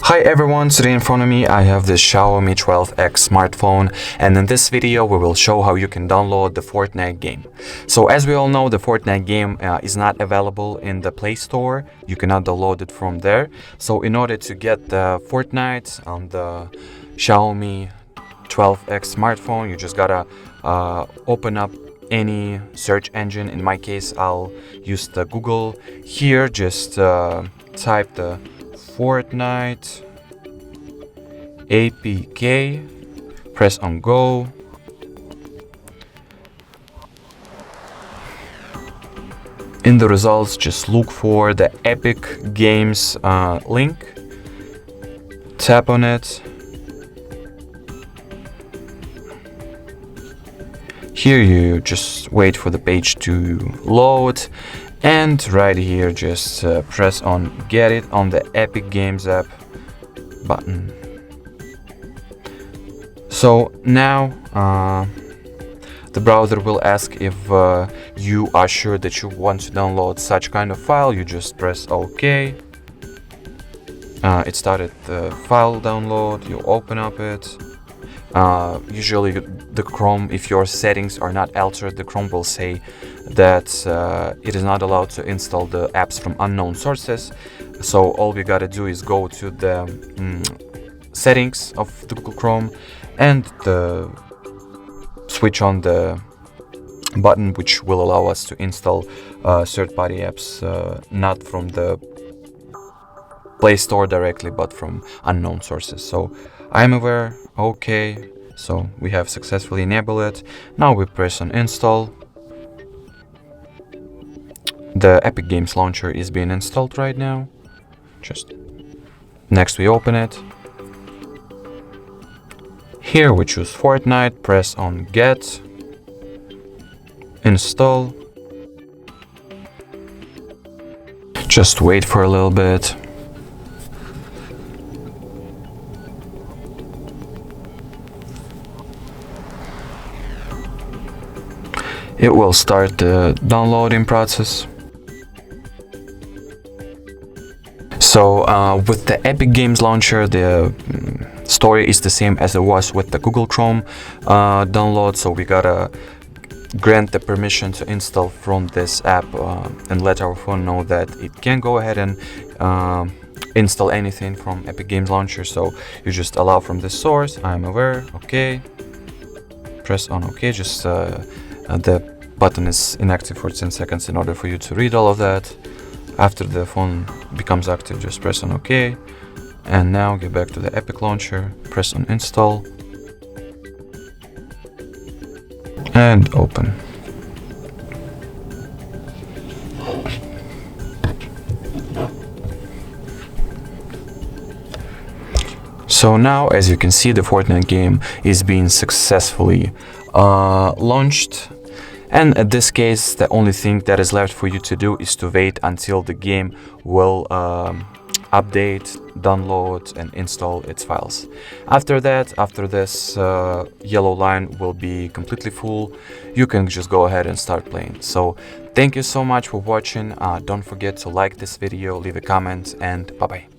Hi everyone, today in front of me I have this Xiaomi 12X smartphone, and in this video we will show how you can download the Fortnite game. So as we all know, the Fortnite game is not available in the Play Store. You cannot download it from there. So in order to get the Fortnite on the Xiaomi 12X smartphone, you just gotta open up any search engine. In my case, I'll use the Google. Here, just type the Fortnite APK, press on go. In the results, just look for the Epic Games link, tap on it. Here you just wait for the page to load, and right here just press on get it on the Epic Games app button. So now the browser will ask if you are sure that you want to download such kind of file. You just press OK. It started the file download. You open up it. Usually the Chrome, if your settings are not altered, the Chrome will say that it is not allowed to install the apps from unknown sources. So all we gotta do is go to the settings of the Google Chrome and switch on the button which will allow us to install third-party apps, not from the Play Store directly, but from unknown sources. So I'm aware. Okay, so we have successfully enabled it. Now we press on install. The Epic Games launcher is being installed right now. Just next we open it. Here we choose Fortnite, press on get, install. Just wait for a little bit. It will start the downloading process. So with the Epic Games Launcher, the story is the same as it was with the Google Chrome download. So we gotta grant the permission to install from this app and let our phone know that it can go ahead and install anything from Epic Games Launcher. So you just allow from this source. I'm aware. Okay. Press on OK. Just the button is inactive for 10 seconds in order for you to read all of that. After the phone becomes active, just press on OK. And now get back to the Epic Launcher, press on install, and open. So now, as you can see, the Fortnite game is being successfully launched. And in this case, the only thing that is left for you to do is to wait until the game will update, download, and install its files. After that, after this yellow line will be completely full, you can just go ahead and start playing. So thank you so much for watching. Don't forget to like this video, leave a comment, and bye-bye.